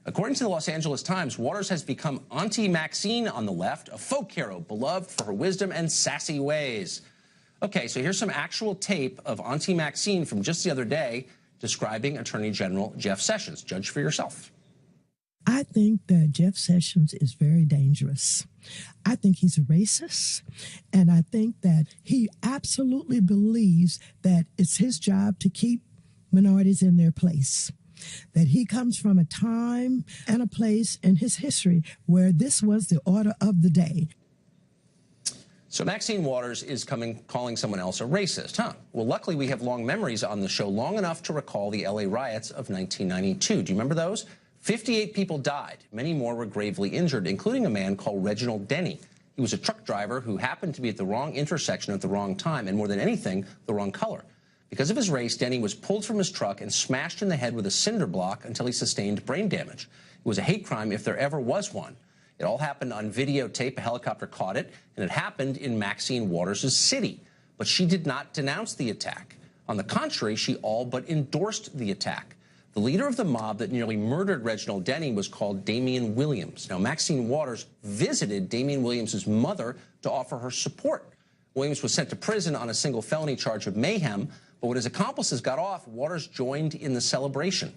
According to the Los Angeles Times, Waters has become Auntie Maxine on the left, a folk hero beloved for her wisdom and sassy ways. Okay, so here's some actual tape of Auntie Maxine from just the other day describing Attorney General Jeff Sessions. Judge for yourself. I think that Jeff Sessions is very dangerous. I think he's a racist, and I think that he absolutely believes that it's his job to keep minorities in their place. That he comes from a time and a place in his history where this was the order of the day. So Maxine Waters is calling someone else a racist, huh? Well, luckily we have long memories on the show, long enough to recall the LA riots of 1992. Do you remember those? 58 people died. Many more were gravely injured, including a man called Reginald Denny. He was a truck driver who happened to be at the wrong intersection at the wrong time, and more than anything, the wrong color. Because of his race, Denny was pulled from his truck and smashed in the head with a cinder block until he sustained brain damage. It was a hate crime if there ever was one. It all happened on videotape. A helicopter caught it, and it happened in Maxine Waters' city. But she did not denounce the attack. On the contrary, she all but endorsed the attack. The leader of the mob that nearly murdered Reginald Denny was called Damian Williams. Now, Maxine Waters visited Damian Williams' mother to offer her support. Williams was sent to prison on a single felony charge of mayhem, but when his accomplices got off, Waters joined in the celebration.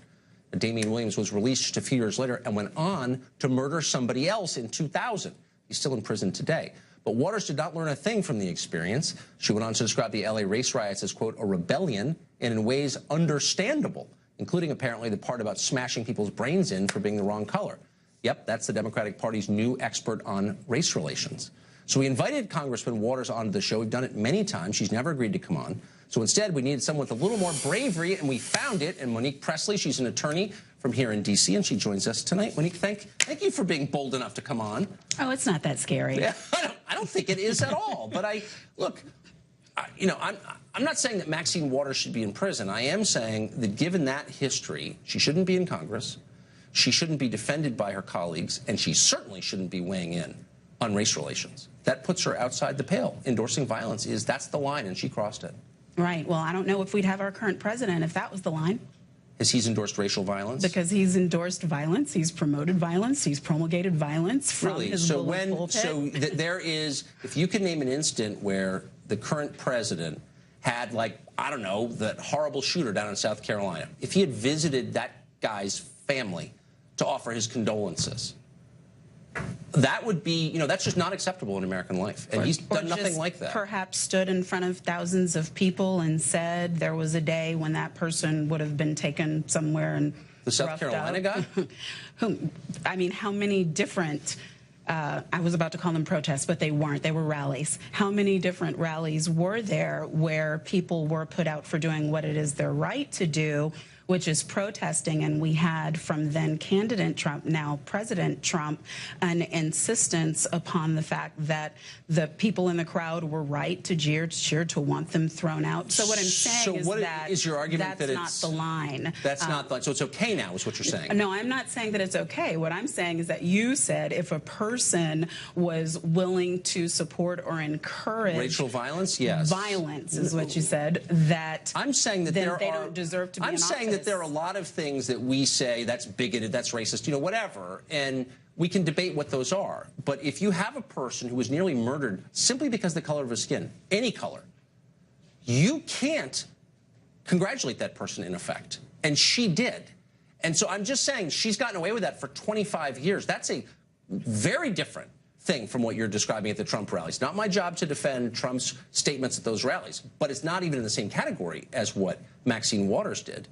Damian Williams was released just a few years later and went on to murder somebody else in 2000. He's still in prison today. But Waters did not learn a thing from the experience. She went on to describe the LA race riots as, quote, a rebellion, and in ways understandable, including apparently the part about smashing people's brains in for being the wrong color. Yep, that's the Democratic Party's new expert on race relations. So we invited Congressman Waters onto the show. We've done it many times. She's never agreed to come on. So instead, we needed someone with a little more bravery, and we found it in Monique Pressley. She's an attorney from here in D.C., and she joins us tonight. Monique, thank you for being bold enough to come on. Oh, it's not that scary. Yeah, I don't think it is at all. But I'm not saying that Maxine Waters should be in prison. I am saying that given that history, she shouldn't be in Congress, she shouldn't be defended by her colleagues, and she certainly shouldn't be weighing in on race relations. That puts her outside the pale. Endorsing violence that's the line, and she crossed it. Right. Well, I don't know if we'd have our current president if that was the line. Has he endorsed racial violence? Because he's endorsed violence, he's promoted violence, he's promulgated violence from his pulpit. So there is, if you can name an instant where the current president had, like, I don't know, that horrible shooter down in South Carolina, if he had visited that guy's family to offer his condolences, that would be, that's just not acceptable in American life. And he's done nothing like that. Perhaps stood in front of thousands of people and said there was a day when that person would have been taken somewhere and the South Carolina guy? I mean, how many different, I was about to call them protests, but they weren't. They were rallies. How many different rallies were there where people were put out for doing what it is their right to do, which is protesting, and we had from then candidate Trump, now President Trump, an insistence upon the fact that the people in the crowd were right to cheer, to want them thrown out. So what I'm saying is that is your argument that's that not the line. That's not the, so it's okay now is what you're saying. No, I'm not saying that it's okay. What I'm saying is that you said if a person was willing to support or encourage racial violence, yes. Violence is what you said, that I'm saying that they don't deserve to be in office. I'm saying that there are a lot of things that we say that's bigoted, that's racist, whatever, and we can debate what those are. But if you have a person who was nearly murdered simply because of the color of his skin, any color, you can't congratulate that person, in effect. And she did. And so I'm just saying she's gotten away with that for 25 years. That's a very different thing from what you're describing at the Trump rallies. Not my job to defend Trump's statements at those rallies, but it's not even in the same category as what Maxine Waters did.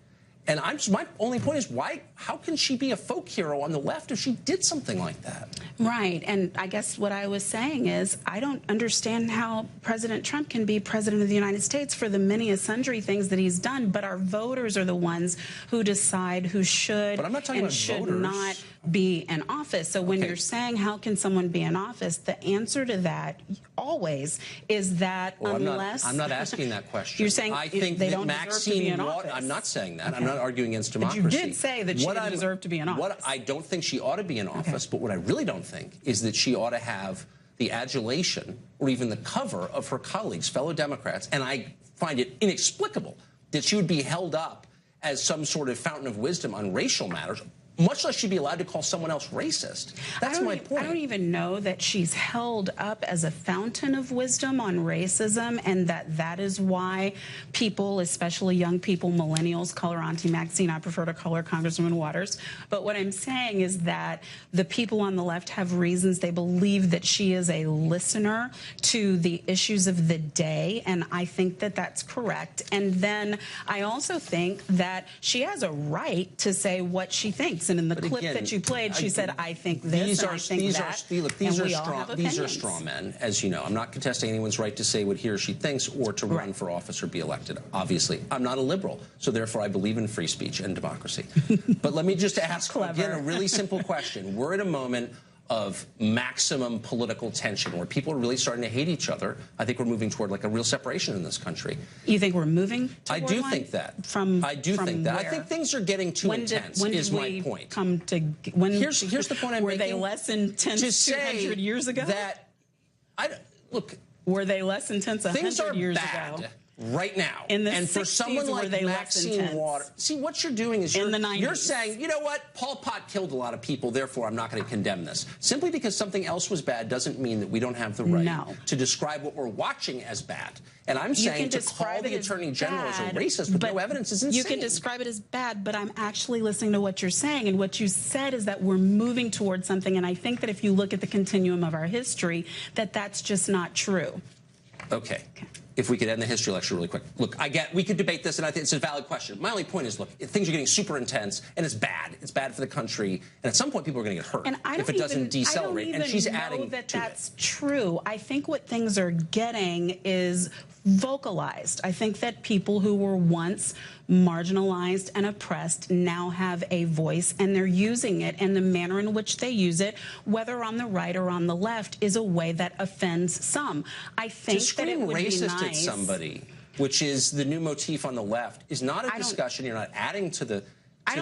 And my only point is, how can she be a folk hero on the left if she did something like that? Right. And I guess what I was saying is I don't understand how President Trump can be president of the United States for the many and sundry things that he's done. But our voters are the ones who decide who should and should not be in office. So when you're saying how can someone be in office, the answer to that always is that unless I'm not asking that question. You're saying I think they that don't deserve to be in office. I'm not saying that. Okay. I'm not arguing against democracy. But you did say that she didn't deserve to be in office. I don't think she ought to be in office, but what I really don't think is that she ought to have the adulation or even the cover of her colleagues, fellow Democrats, and I find it inexplicable that she would be held up as some sort of fountain of wisdom on racial matters. much less she'd be allowed to call someone else racist. That's my point. I don't even know that she's held up as a fountain of wisdom on racism, and that is why people, especially young people, millennials, call her Auntie Maxine. I prefer to call her Congresswoman Waters. But what I'm saying is that the people on the left have reasons. They believe that she is a listener to the issues of the day, and I think that that's correct. And then I also think that she has a right to say what she thinks. And in the clip that you played, she said, "I think this, and I think that." These are straw men, as you know. I'm not contesting anyone's right to say what he or she thinks or to run for office or be elected. Obviously, I'm not a liberal, so therefore I believe in free speech and democracy. But let me just ask again a really simple question. We're at a moment of maximum political tension where people are really starting to hate each other. I think we're moving toward like a real separation in this country. You think we're moving toward I do think that. I think things are getting too intense, is my point. Here's the point I'm making. Were they less intense 200 years ago? Look, were they less intense 100 years ago? Right now, in the and 60s, for someone like Maxine Waters, see what you're doing is you're saying, you know what, Pol Pot killed a lot of people, therefore I'm not going to condemn this. Simply because something else was bad doesn't mean that we don't have the right to describe what we're watching as bad. And I'm saying to call the Attorney General as a racist with no evidence is insane. You can describe it as bad, but I'm actually listening to what you're saying, and what you said is that we're moving towards something, and I think that if you look at the continuum of our history, that's just not true. Okay. If we could end the history lecture really quick. Look, we could debate this, and I think it's a valid question. My only point is, look, things are getting super intense, and it's bad. It's bad for the country, and at some point, people are going to get hurt if it doesn't decelerate. And she's adding to it. That's true. I think what things are getting is vocalized. I think that people who were once marginalized and oppressed now have a voice, and they're using it, and the manner in which they use it, whether on the right or on the left, is a way that offends some. I think that it would be nice at somebody, which is the new motif on the left, is not a discussion. You're not adding to the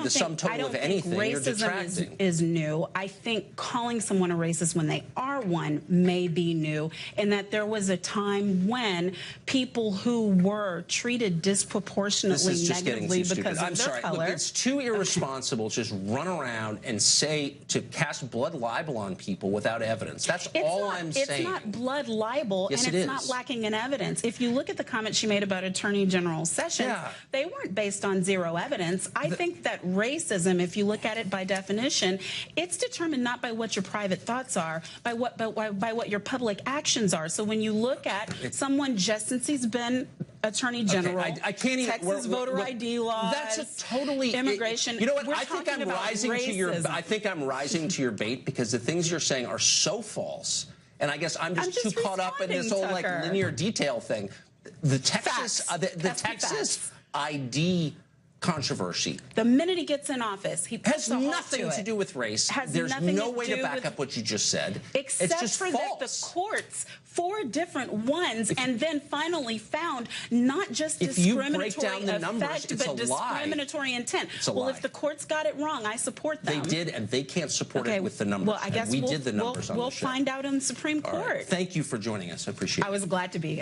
sum total of anything. You're detracting. Racism is new. I think calling someone a racist when they are one may be new, in that there was a time when people who were treated disproportionately negatively because of their color. Look, it's too irresponsible to just run around and to cast blood libel on people without evidence. That's all I'm saying. It's not blood libel, and it's not lacking in evidence. If you look at the comments she made about Attorney General Sessions, they weren't based on zero evidence. I think that racism, if you look at it by definition, it's determined not by what your private thoughts are, by what your public actions are. So when you look at someone just since he's been Attorney General, I can't even, Texas voter ID laws, that's a totally immigration. You know what? I think I'm rising to your bait because the things you're saying are so false, and I guess I'm just too caught up in this whole like linear detail thing. The Texas ID controversy. The minute he gets in office, he puts has nothing to do with race. There's no way to back up what you just said. Except it's just for false. that the courts, 4 different ones, and then finally found not just discriminatory effect, but discriminatory intent. Well, if the courts got it wrong, I support them. They did, and they can't support it with the numbers. Well, I guess we did the numbers on the show. We'll find out in the Supreme Court. Thank you for joining us. I appreciate it. I was glad to be here.